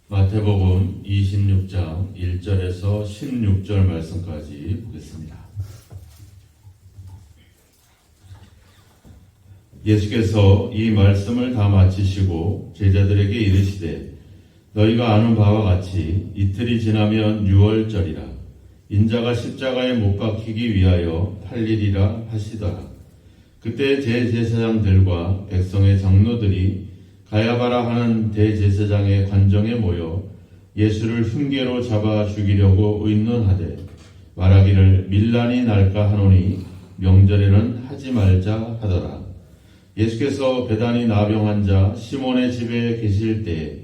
마태복음 26장 1절에서 16절 말씀까지 보겠습니다. 예수께서 이 말씀을 다 마치시고 제자들에게 이르시되 너희가 아는 바와 같이 이틀이 지나면 유월절이라 인자가 십자가에 못 박히기 위하여 팔리리라 하시더라. 그때 대제사장들과 백성의 장로들이 가야바라 하는 대제사장의 관정에 모여 예수를 흉계로 잡아 죽이려고 의논하되 말하기를 밀란이 날까 하노니 명절에는 하지 말자 하더라. 예수께서 베다니 나병 환자 시몬의 집에 계실 때에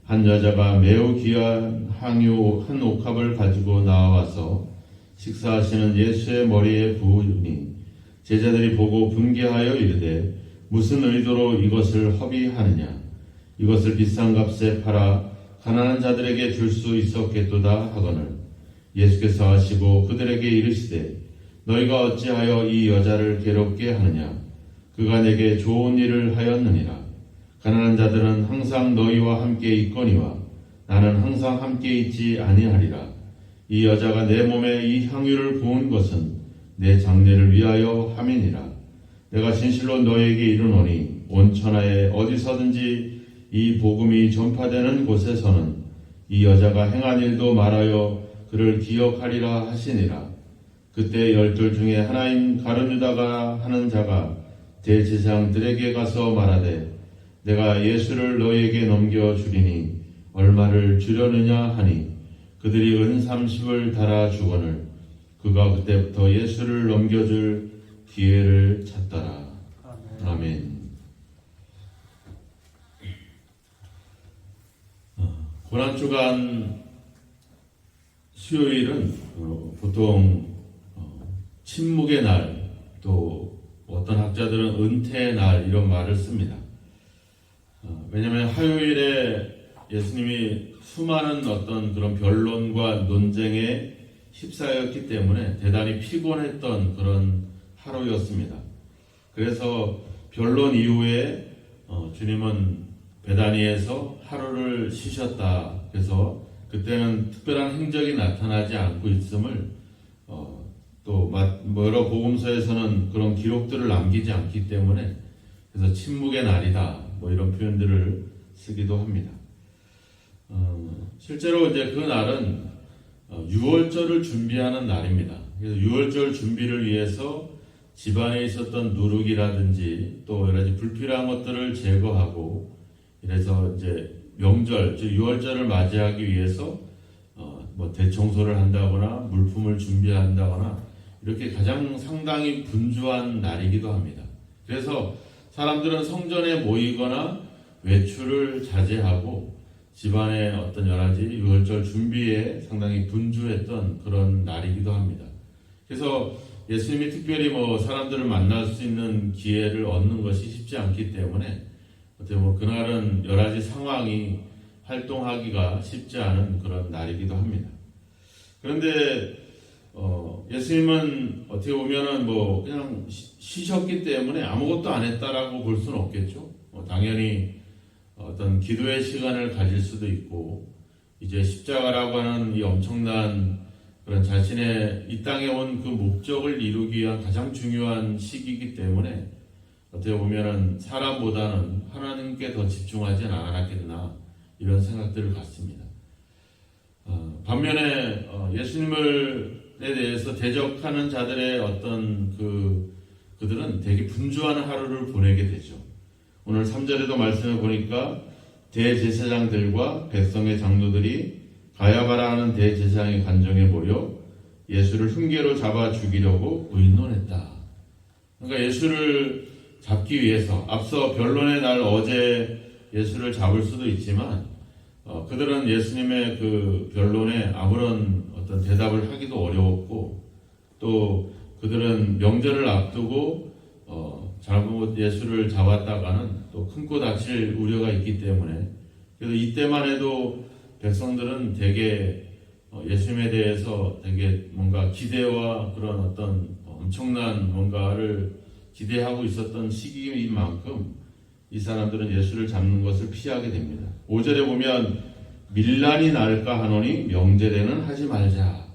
한 여자가 매우 귀한 향유 한 옥합을 가지고 나와서 식사하시는 예수의 머리에 부으니 제자들이 보고 분개하여 이르되 무슨 의도로 이것을 허비하느냐? 이것을 비싼 값에 팔아 가난한 자들에게 줄 수 있었겠도다 하거늘 예수께서 하시고 그들에게 이르시되 너희가 어찌하여 이 여자를 괴롭게 하느냐? 그가 내게 좋은 일을 하였느니라. 가난한 자들은 항상 너희와 함께 있거니와 나는 항상 함께 있지 아니하리라. 이 여자가 내 몸에 이 향유를 부은 것은 내 장례를 위하여 함이니라. 내가 진실로 너희에게 이르노니 온 천하에 어디서든지 이 복음이 전파되는 곳에서는 이 여자가 행한 일도 말하여 그를 기억하리라 하시니라. 그때 12 중에 하나인 가룟 유다가 하는 자가 대제사장들에게 가서 말하되 내가 예수를 너희에게 넘겨주리니 얼마를 주려느냐 하니 그들이 은 30을 달아 주거늘 그가 그때부터 예수를 넘겨줄 기회를 찾더라. 아멘. 고난주간 수요일은 보통 침묵의 날, 또 어떤 학자들은 은퇴의 날 이런 말을 씁니다. 왜냐하면 화요일에 예수님이 수많은 어떤 그런 변론과 논쟁에 휩싸였기 때문에 대단히 피곤했던 그런 하루였습니다. 그래서 변론 이후에 주님은 베다니에서 하루를 쉬셨다. 그래서 그때는 특별한 행적이 나타나지 않고 있음을 또 여러 복음서에서는 그런 기록들을 남기지 않기 때문에 그래서 침묵의 날이다. 이런 표현들을 쓰기도 합니다. 실제로 이제 그 날은 유월절을 준비하는 날입니다. 그래서 유월절 준비를 위해서 집안에 있었던 누룩이라든지 또 여러 가지 불필요한 것들을 제거하고 이래서 이제 명절, 즉 유월절을 맞이하기 위해서 대청소를 한다거나 물품을 준비한다거나 이렇게 가장 상당히 분주한 날이기도 합니다. 그래서 사람들은 성전에 모이거나 외출을 자제하고 집안의 어떤 여러 가지 유월절 준비에 상당히 분주했던 그런 날이기도 합니다. 그래서 예수님이 특별히 사람들을 만날 수 있는 기회를 얻는 것이 쉽지 않기 때문에 어떻게 그날은 여러 가지 상황이 활동하기가 쉽지 않은 그런 날이기도 합니다. 그런데 예수님은 어떻게 보면은 그냥 쉬셨기 때문에 아무것도 안 했다라고 볼 수는 없겠죠. 당연히 어떤 기도의 시간을 가질 수도 있고 이제 십자가라고 하는 이 엄청난 그런 자신의 이 땅에 온 그 목적을 이루기 위한 가장 중요한 시기이기 때문에 어떻게 보면은 사람보다는 하나님께 더 집중하지 않았겠나 이런 생각들을 갖습니다. 반면에 예수님에 대해서 대적하는 자들의 어떤 그들은 되게 분주한 하루를 보내게 되죠. 오늘 3절에도 말씀을 보니까 대제사장들과 백성의 장로들이 가야바라 하는 대제사장의 관정에 모여 예수를 흉계로 잡아 죽이려고 의논했다. 그러니까 예수를 잡기 위해서 앞서 변론의 날 어제 예수를 잡을 수도 있지만 그들은 예수님의 그 변론에 아무런 어떤 대답을 하기도 어려웠고 또 그들은 명절을 앞두고 잘못 예수를 잡았다가는 또 큰코 다칠 우려가 있기 때문에 그래서 이때만 해도 백성들은 되게 예수님에 대해서 되게 뭔가 기대와 그런 어떤 엄청난 뭔가를 기대하고 있었던 시기인 만큼 이 사람들은 예수를 잡는 것을 피하게 됩니다. 5절에 보면 밀란이 날까 하노니 명제되는 하지 말자.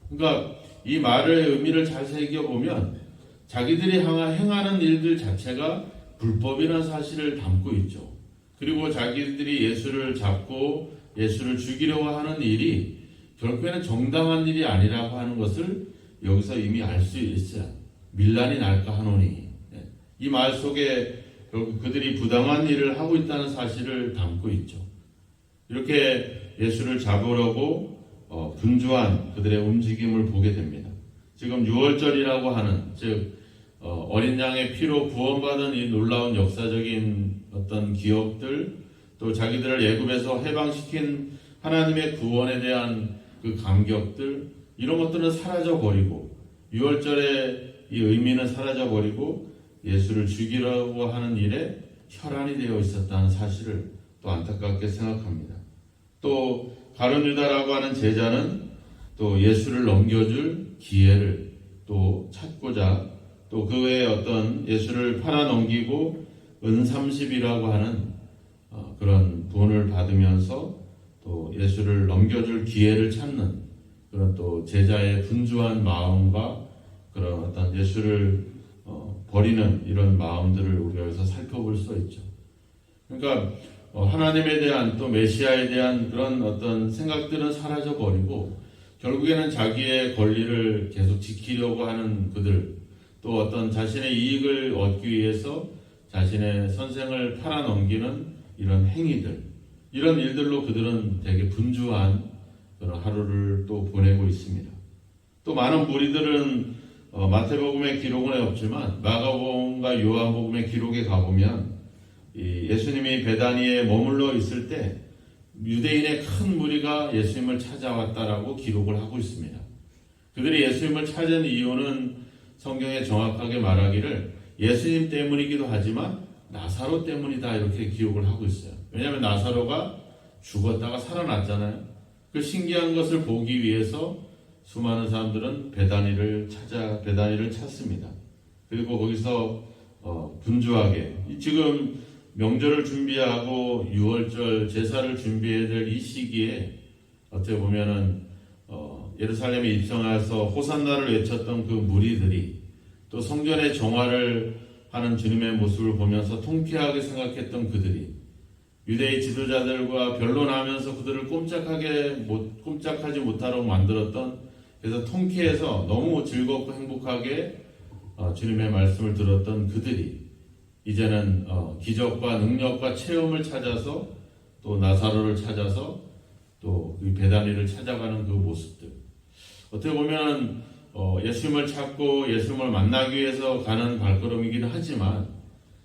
그러니까 이 말의 의미를 잘 새겨보면 자기들이 행하는 일들 자체가 불법이라는 사실을 담고 있죠. 그리고 자기들이 예수를 잡고 예수를 죽이려고 하는 일이 결국에는 정당한 일이 아니라고 하는 것을 여기서 이미 알 수 있어요. 밀란이 날까 하노니. 이 말 속에 결국 그들이 부당한 일을 하고 있다는 사실을 담고 있죠. 이렇게 예수를 잡으려고 분주한 그들의 움직임을 보게 됩니다. 지금 유월절이라고 하는, 즉 어린 양의 피로 구원받은 이 놀라운 역사적인 어떤 기억들, 또 자기들을 애굽에서 해방시킨 하나님의 구원에 대한 그 감격들, 이런 것들은 사라져버리고 유월절의 이 의미는 사라져버리고 예수를 죽이려고 하는 일에 혈안이 되어 있었다는 사실을 또 안타깝게 생각합니다. 또 가룟 유다라고 하는 제자는 또 예수를 넘겨줄 기회를 또 찾고자 또 그 외에 어떤 예수를 팔아 넘기고 은 30이라고 하는 그런 돈을 받으면서 또 예수를 넘겨줄 기회를 찾는 그런 또 제자의 분주한 마음과 그런 어떤 예수를 버리는 이런 마음들을 우리가 여기서 살펴볼 수 있죠. 그러니까 하나님에 대한 또 메시아에 대한 그런 어떤 생각들은 사라져버리고 결국에는 자기의 권리를 계속 지키려고 하는 그들, 또 어떤 자신의 이익을 얻기 위해서 자신의 선생을 팔아넘기는 이런 행위들, 이런 일들로 그들은 되게 분주한 그런 하루를 또 보내고 있습니다. 또 많은 무리들은 마태복음의 기록은 없지만 마가복음과 요한복음의 기록에 가보면 예수님이 베다니에 머물러 있을 때 유대인의 큰 무리가 예수님을 찾아왔다라고 기록을 하고 있습니다. 그들이 예수님을 찾은 이유는 성경에 정확하게 말하기를 예수님 때문이기도 하지만 나사로 때문이다 이렇게 기록을 하고 있어요. 왜냐하면 나사로가 죽었다가 살아났잖아요. 그 신기한 것을 보기 위해서 수많은 사람들은 베다니를 찾습니다. 그리고 거기서 분주하게 지금 명절을 준비하고 유월절 제사를 준비해야 될 이 시기에 어떻게 보면은 예루살렘에 입성해서 호산나를 외쳤던 그 무리들이 또 성전의 정화를 하는 주님의 모습을 보면서 통쾌하게 생각했던 그들이 유대의 지도자들과 변론하면서 그들을 꼼짝하지 못하도록 만들었던, 그래서 통쾌해서 너무 즐겁고 행복하게 주님의 말씀을 들었던 그들이 이제는 기적과 능력과 체험을 찾아서 또 나사로를 찾아서 또 베다니를 찾아가는 그 모습들, 어떻게 보면 예수님을 찾고 예수님을 만나기 위해서 가는 발걸음이긴 하지만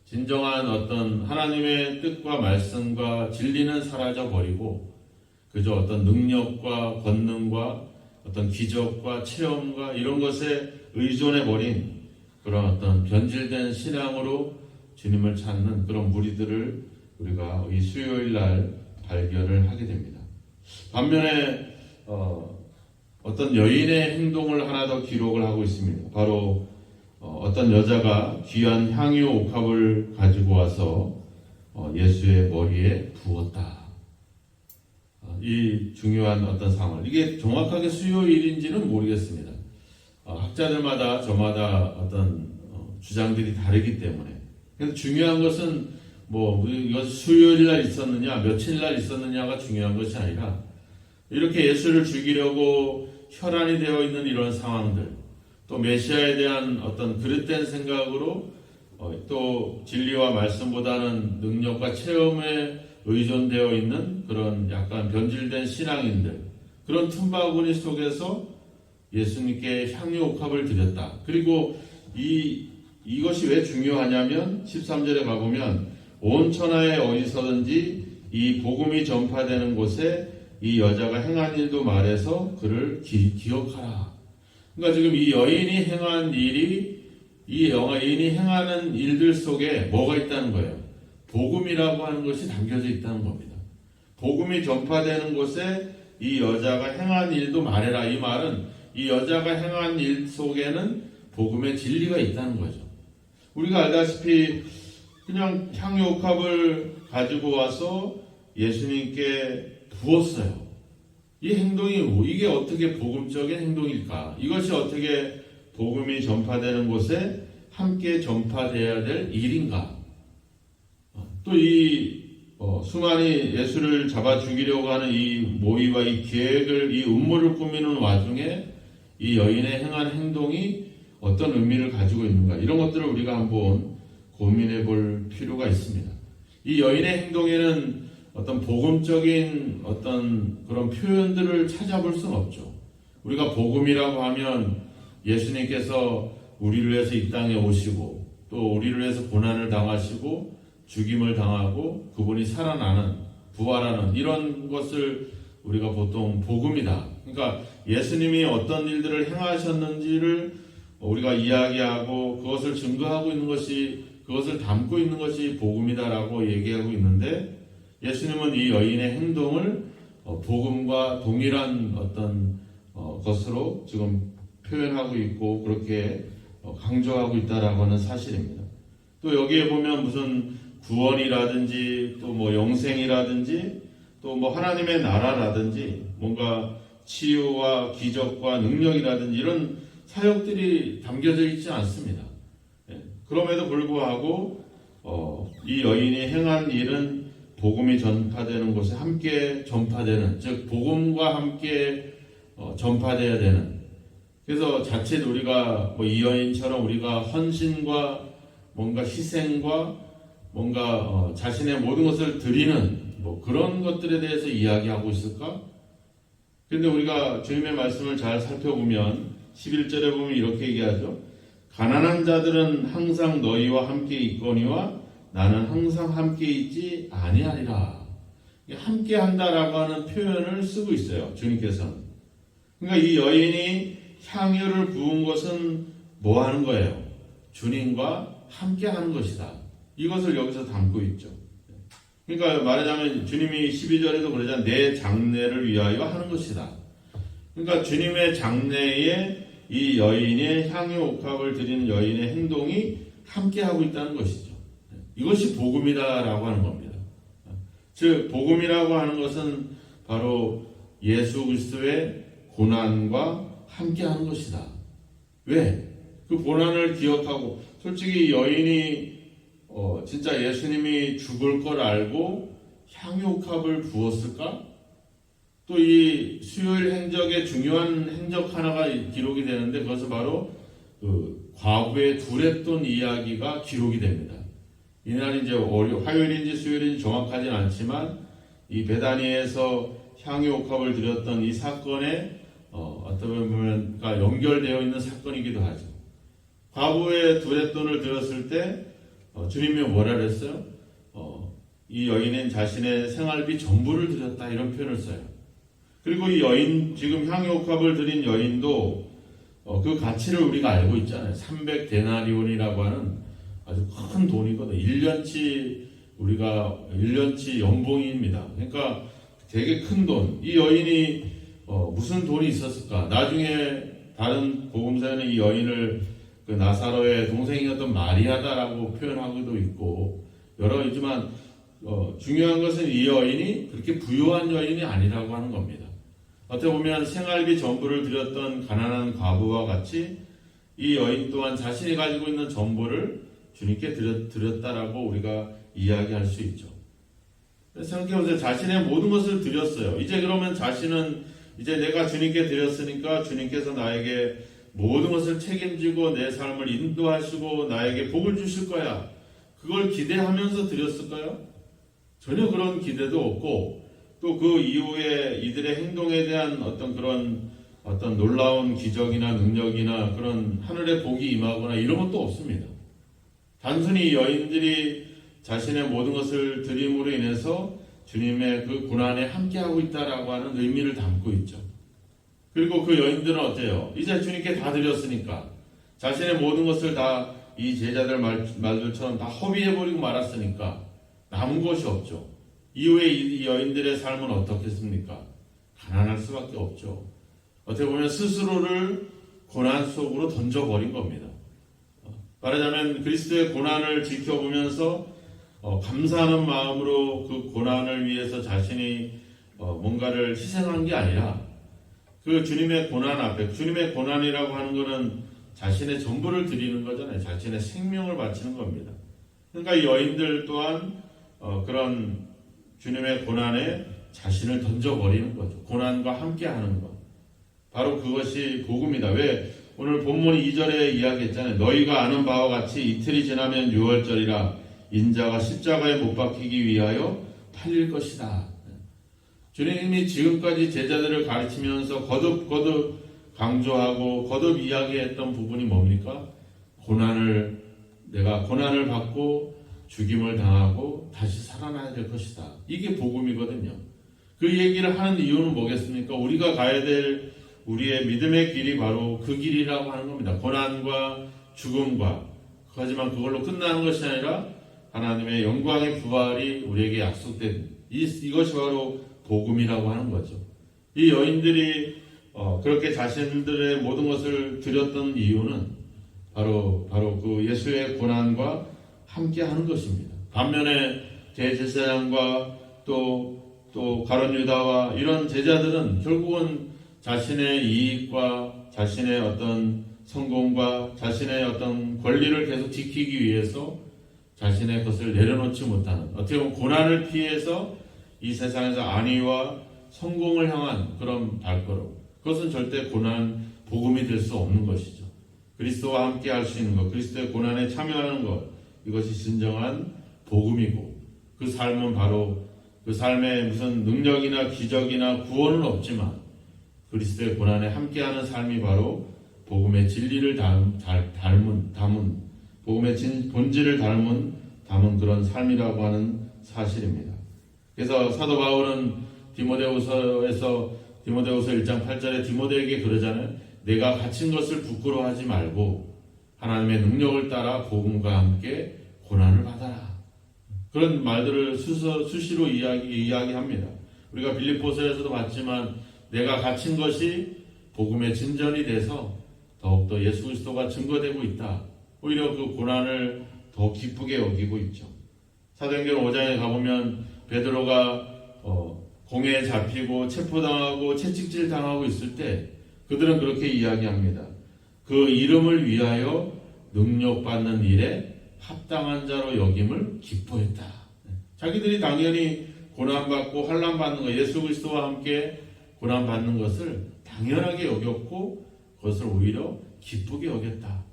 진정한 어떤 하나님의 뜻과 말씀과 진리는 사라져버리고 그저 어떤 능력과 권능과 어떤 기적과 체험과 이런 것에 의존해버린 그런 어떤 변질된 신앙으로 주님을 찾는 그런 무리들을 우리가 이 수요일 날 발견을 하게 됩니다. 반면에 어떤 여인의 행동을 하나 더 기록을 하고 있습니다. 바로 어떤 여자가 귀한 향유 옥합을 가지고 와서 예수의 머리에 부었다. 이 중요한 어떤 상황, 이게 정확하게 수요일인지는 모르겠습니다. 학자들마다 저마다 어떤 주장들이 다르기 때문에. 그래서 중요한 것은 이것 수요일 날 있었느냐 며칠 날 있었느냐가 중요한 것이 아니라 이렇게 예수를 죽이려고 혈안이 되어 있는 이런 상황들, 또 메시아에 대한 어떤 그릇된 생각으로 또 진리와 말씀보다는 능력과 체험에 의존되어 있는 그런 약간 변질된 신앙인들, 그런 틈바구니 속에서 예수님께 향유 옥합을 드렸다. 그리고 이것이 왜 중요하냐면 13절에 가보면 온 천하에 어디서든지 이 복음이 전파되는 곳에 이 여자가 행한 일도 말해서 그를 기억하라. 그러니까 지금 이 여인이 행한 일이, 이 여인이 행하는 일들 속에 뭐가 있다는 거예요? 복음이라고 하는 것이 담겨져 있다는 겁니다. 복음이 전파되는 곳에 이 여자가 행한 일도 말해라. 이 말은 이 여자가 행한 일 속에는 복음의 진리가 있다는 거죠. 우리가 알다시피 그냥 향유옥합을 가지고 와서 예수님께 부었어요. 이 행동이 이게 어떻게 복음적인 행동일까? 이것이 어떻게 복음이 전파되는 곳에 함께 전파되어야 될 일인가? 또 이 수많이 예수를 잡아 죽이려고 하는 이 모의와 이 계획을, 이 음모를 꾸미는 와중에 이 여인의 행한 행동이 어떤 의미를 가지고 있는가? 이런 것들을 우리가 한번 고민해 볼 필요가 있습니다. 이 여인의 행동에는 어떤 복음적인 어떤 그런 표현들을 찾아볼 수는 없죠. 우리가 복음이라고 하면 예수님께서 우리를 위해서 이 땅에 오시고 또 우리를 위해서 고난을 당하시고 죽임을 당하고 그분이 살아나는, 부활하는 이런 것을 우리가 보통 복음이다. 그러니까 예수님이 어떤 일들을 행하셨는지를 우리가 이야기하고 그것을 증거하고 있는 것이, 그것을 담고 있는 것이 복음이다라고 얘기하고 있는데, 예수님은 이 여인의 행동을 복음과 동일한 어떤 것으로 지금 표현하고 있고 그렇게 강조하고 있다라고 하는 사실입니다. 또 여기에 보면 무슨 구원이라든지 또 뭐 영생이라든지 또 뭐 하나님의 나라라든지 뭔가 치유와 기적과 능력이라든지 이런 사역들이 담겨져 있지 않습니다. 그럼에도 불구하고 이 여인이 행한 일은 복음이 전파되는 곳에 함께 전파되는, 즉 복음과 함께 전파되어야 되는. 그래서 자칫 우리가 뭐 이 여인처럼 우리가 헌신과 뭔가 희생과 뭔가 자신의 모든 것을 드리는 뭐 그런 것들에 대해서 이야기하고 있을까? 그런데 우리가 주님의 말씀을 잘 살펴보면 11절에 보면 이렇게 얘기하죠. 가난한 자들은 항상 너희와 함께 있거니와 나는 항상 함께 있지 아니하리라. 함께 한다라고 하는 표현을 쓰고 있어요. 주님께서는. 그러니까 이 여인이 향유를 부은 것은 뭐 하는 거예요? 주님과 함께 하는 것이다. 이것을 여기서 담고 있죠. 그러니까 말하자면 주님이 12절에도 그러잖아요. 내 장례를 위하여 하는 것이다. 그러니까 주님의 장례에 이 여인의 향유 옥합을 드리는 여인의 행동이 함께하고 있다는 것이죠. 이것이 복음이다라고 하는 겁니다. 즉 복음이라고 하는 것은 바로 예수 그리스도의 고난과 함께하는 것이다. 왜? 그 고난을 기억하고, 솔직히 여인이 진짜 예수님이 죽을 걸 알고 향유옥합을 부었을까? 또 이 수요일 행적의 중요한 행적 하나가 기록이 되는데 그것은 바로 그 과부의 두렛돈 이야기가 기록이 됩니다. 이날이 이제 화요일인지 수요일인지 정확하진 않지만 이 베다니에서 향유옥합을 드렸던 이 사건에 어떻게 보면 연결되어 있는 사건이기도 하죠. 과부의 두렛돈을 드렸을 때 주님이 뭐라 그랬어요? 이 여인은 자신의 생활비 전부를 드렸다, 이런 표현을 써요. 그리고 이 여인, 지금 향유옥합을 드린 여인도 그 가치를 우리가 알고 있잖아요. 300데나리온이라고 하는 아주 큰 돈이거든요. 1년치 연봉입니다. 그러니까 되게 큰 돈. 이 여인이 무슨 돈이 있었을까? 나중에 다른 복음서에는 이 여인을 그 나사로의 동생이었던 마리아다라고 표현하고도 있고 여러 가지지만 중요한 것은 이 여인이 그렇게 부유한 여인이 아니라고 하는 겁니다. 어떻게 보면 생활비 전부를 드렸던 가난한 과부와 같이 이 여인 또한 자신이 가지고 있는 전부를 주님께 드렸다라고 우리가 이야기할 수 있죠. 생각해보세요. 자신의 모든 것을 드렸어요. 이제 그러면 자신은 이제 내가 주님께 드렸으니까 주님께서 나에게 모든 것을 책임지고 내 삶을 인도하시고 나에게 복을 주실 거야. 그걸 기대하면서 드렸을까요? 전혀 그런 기대도 없고 또 그 이후에 이들의 행동에 대한 어떤 놀라운 기적이나 능력이나 그런 하늘의 복이 임하거나 이런 것도 없습니다. 단순히 여인들이 자신의 모든 것을 드림으로 인해서 주님의 그 고난에 함께하고 있다라고 하는 의미를 담고 있죠. 그리고 그 여인들은 어때요? 이제 주님께 다 드렸으니까 자신의 모든 것을 다 이 제자들 말들처럼 다 허비해버리고 말았으니까 남은 것이 없죠. 이후에 이 여인들의 삶은 어떻겠습니까? 가난할 수밖에 없죠. 어떻게 보면 스스로를 고난 속으로 던져버린 겁니다. 말하자면 그리스도의 고난을 지켜보면서 감사하는 마음으로 그 고난을 위해서 자신이 뭔가를 희생한 게 아니라 그 주님의 고난 앞에, 주님의 고난이라고 하는 것은 자신의 전부를 드리는 거잖아요. 자신의 생명을 바치는 겁니다. 그러니까 이 여인들 또한 그런 주님의 고난에 자신을 던져버리는 거죠. 고난과 함께 하는 것. 바로 그것이 복음이다. 왜? 오늘 본문 2절에 이야기했잖아요. 너희가 아는 바와 같이 이틀이 지나면 유월절이라 인자가 십자가에 못 박히기 위하여 팔릴 것이다. 주님이 지금까지 제자들을 가르치면서 거듭 강조하고 거듭 이야기했던 부분이 뭡니까? 내가 고난을 받고 죽임을 당하고 다시 살아나야 될 것이다. 이게 복음이거든요. 그 얘기를 하는 이유는 뭐겠습니까? 우리가 가야 될 우리의 믿음의 길이 바로 그 길이라고 하는 겁니다. 고난과 죽음과. 하지만 그걸로 끝나는 것이 아니라 하나님의 영광의 부활이 우리에게 약속된 이것이 바로 복음이라고 하는 거죠. 이 여인들이 그렇게 자신들의 모든 것을 드렸던 이유는 바로 그 예수의 고난과 함께 하는 것입니다. 반면에 대제사장과 또 가룟 유다와 이런 제자들은 결국은 자신의 이익과 자신의 어떤 성공과 자신의 어떤 권리를 계속 지키기 위해서 자신의 것을 내려놓지 못하는, 어떻게 보면 고난을 피해서 이 세상에서 안위와 성공을 향한 그런 발걸음, 그것은 절대 복음이 될 수 없는 것이죠. 그리스도와 함께 할 수 있는 것, 그리스도의 고난에 참여하는 것, 이것이 진정한 복음이고, 그 삶은 바로 그 삶에 무슨 능력이나 기적이나 구원은 없지만 그리스도의 고난에 함께하는 삶이 바로 복음의 진리를 담은 복음의 본질을 담은 그런 삶이라고 하는 사실입니다. 그래서 사도 바울은 디모데후서 1장 8절에 디모데에게 그러잖아요. 내가 갇힌 것을 부끄러워하지 말고 하나님의 능력을 따라 복음과 함께 고난을 받아라. 그런 말들을 수시로 이야기합니다. 우리가 빌립보서에서도 봤지만 내가 갇힌 것이 복음의 진전이 돼서 더욱더 예수 그리스도가 증거되고 있다. 오히려 그 고난을 더 기쁘게 여기고 있죠. 사도행전 5장에 가보면 베드로가 공회에 잡히고 체포당하고 채찍질 당하고 있을 때 그들은 그렇게 이야기합니다. 그 이름을 위하여 능력받는 일에 합당한 자로 여김을 기뻐했다. 자기들이 당연히 고난받고 환난받는 것, 예수 그리스도와 함께 고난받는 것을 당연하게 여겼고 그것을 오히려 기쁘게 여겼다.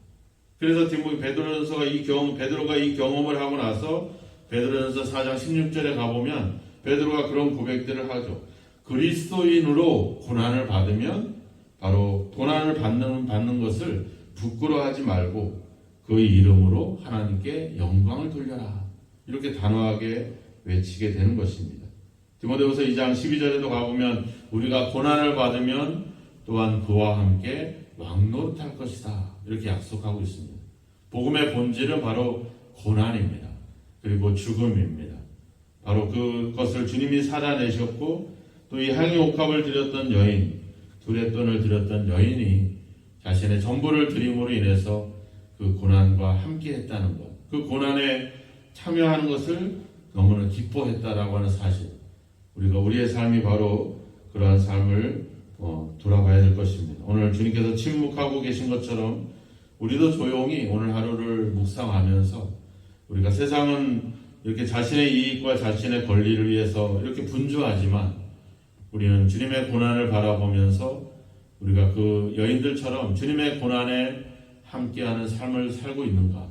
그래서 베드로가 이 경험을 하고 나서 베드로전서 4장 16절에 가보면 베드로가 그런 고백들을 하죠. 그리스도인으로 고난을 받으면 바로 고난을 받는 것을 부끄러워하지 말고 그 이름으로 하나님께 영광을 돌려라. 이렇게 단호하게 외치게 되는 것입니다. 디모데후서 2장 12절에도 가보면 우리가 고난을 받으면 또한 그와 함께 왕노릇할 것이다. 이렇게 약속하고 있습니다. 복음의 본질은 바로 고난입니다. 그리고 죽음입니다. 바로 그것을 주님이 살아내셨고 또 이 향유 옥합을 드렸던 여인, 두렛돈을 드렸던 여인이 자신의 전부를 드림으로 인해서 그 고난과 함께 했다는 것, 그 고난에 참여하는 것을 너무나 기뻐했다라고 하는 사실, 우리가 우리의 삶이 바로 그러한 삶을 돌아봐야 될 것입니다. 오늘 주님께서 침묵하고 계신 것처럼 우리도 조용히 오늘 하루를 묵상하면서 우리가 세상은 이렇게 자신의 이익과 자신의 권리를 위해서 이렇게 분주하지만 우리는 주님의 고난을 바라보면서 우리가 그 여인들처럼 주님의 고난에 함께하는 삶을 살고 있는가?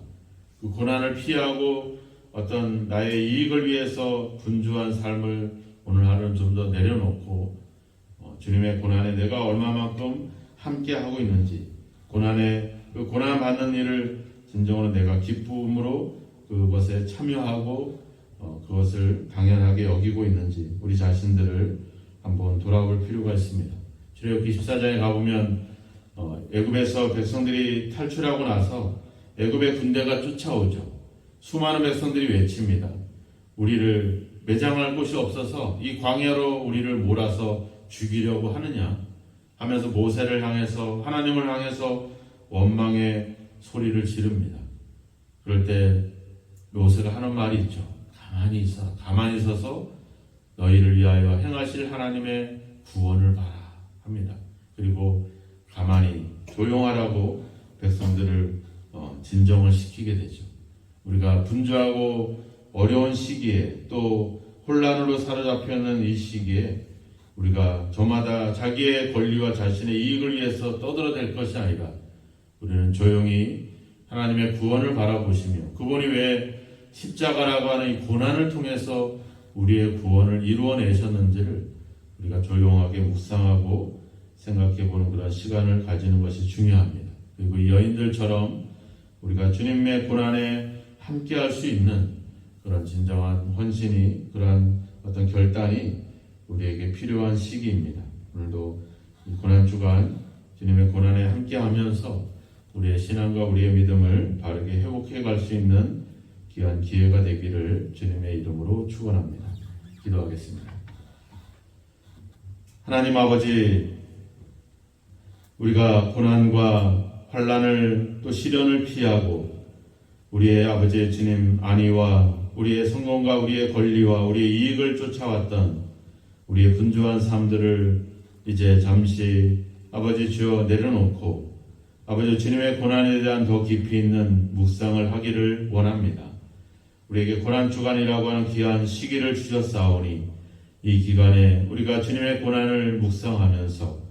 그 고난을 피하고 어떤 나의 이익을 위해서 분주한 삶을 오늘 하루는 좀 더 내려놓고 주님의 고난에 내가 얼마만큼 함께하고 있는지, 그 고난 받는 일을 진정으로 내가 기쁨으로 그것에 참여하고 그것을 당연하게 여기고 있는지 우리 자신들을 한번 돌아볼 필요가 있습니다. 출애굽기 14장에 가보면 애굽에서 백성들이 탈출하고 나서 애굽의 군대가 쫓아오죠. 수많은 백성들이 외칩니다. 우리를 매장할 곳이 없어서 이 광야로 우리를 몰아서 죽이려고 하느냐 하면서 모세를 향해서, 하나님을 향해서 원망의 소리를 지릅니다. 그럴 때 모세가 하는 말이 있죠. 가만히 있어서 너희를 위하여 행하실 하나님의 구원을 봐라 합니다. 그리고 가만히 조용하라고 백성들을 진정을 시키게 되죠. 우리가 분주하고 어려운 시기에 또 혼란으로 사로잡혀 있는 이 시기에 우리가 저마다 자기의 권리와 자신의 이익을 위해서 떠들어댈 것이 아니라 우리는 조용히 하나님의 구원을 바라보시며 그분이 왜 십자가라고 하는 이 고난을 통해서 우리의 구원을 이루어내셨는지를 우리가 조용하게 묵상하고 생각해보는 그런 시간을 가지는 것이 중요합니다. 그리고 이 여인들처럼 우리가 주님의 고난에 함께할 수 있는 그런 진정한 헌신이, 그런 어떤 결단이 우리에게 필요한 시기입니다. 오늘도 이 고난주간 주님의 고난에 함께하면서 우리의 신앙과 우리의 믿음을 바르게 회복해 갈 수 있는 귀한 기회가 되기를 주님의 이름으로 축원합니다. 기도하겠습니다. 하나님 아버지, 우리가 고난과 환난을 또 시련을 피하고 우리의 아버지 주님 안위와 우리의 성공과 우리의 권리와 우리의 이익을 쫓아왔던 우리의 분주한 삶들을 이제 잠시 아버지 주여 내려놓고 아버지 주님의 고난에 대한 더 깊이 있는 묵상을 하기를 원합니다. 우리에게 고난주간이라고 하는 귀한 시기를 주셨사오니 이 기간에 우리가 주님의 고난을 묵상하면서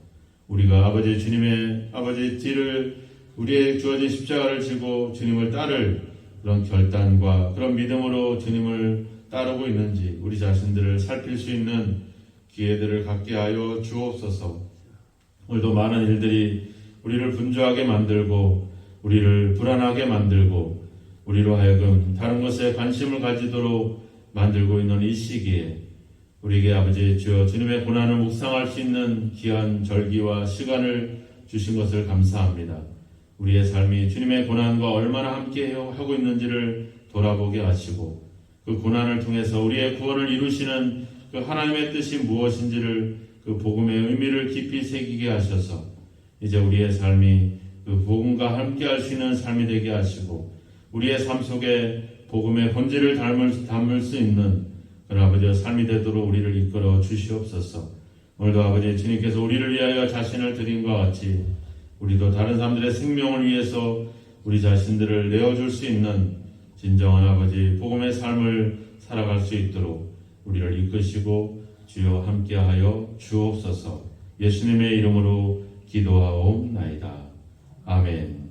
우리가 아버지 주님의 아버지 뒤를 우리의 주어진 십자가를 지고 주님을 따를 그런 결단과 그런 믿음으로 주님을 따르고 있는지 우리 자신들을 살필 수 있는 기회들을 갖게 하여 주옵소서. 오늘도 많은 일들이 우리를 분주하게 만들고 우리를 불안하게 만들고 우리로 하여금 다른 것에 관심을 가지도록 만들고 있는 이 시기에 우리에게 아버지 주여 주님의 고난을 묵상할 수 있는 귀한 절기와 시간을 주신 것을 감사합니다. 우리의 삶이 주님의 고난과 얼마나 함께 하고 있는지를 돌아보게 하시고 그 고난을 통해서 우리의 구원을 이루시는 그 하나님의 뜻이 무엇인지를 그 복음의 의미를 깊이 새기게 하셔서 이제 우리의 삶이 그 복음과 함께 할 수 있는 삶이 되게 하시고 우리의 삶 속에 복음의 본질을 담을 수 있는 그런 아버지의 삶이 되도록 우리를 이끌어 주시옵소서. 오늘도 아버지 주님께서 우리를 위하여 자신을 드림과 같이 우리도 다른 사람들의 생명을 위해서 우리 자신들을 내어줄 수 있는 진정한 아버지 복음의 삶을 살아갈 수 있도록 우리를 이끄시고 주여 함께하여 주옵소서. 예수님의 이름으로 기도하옵나이다. 아멘.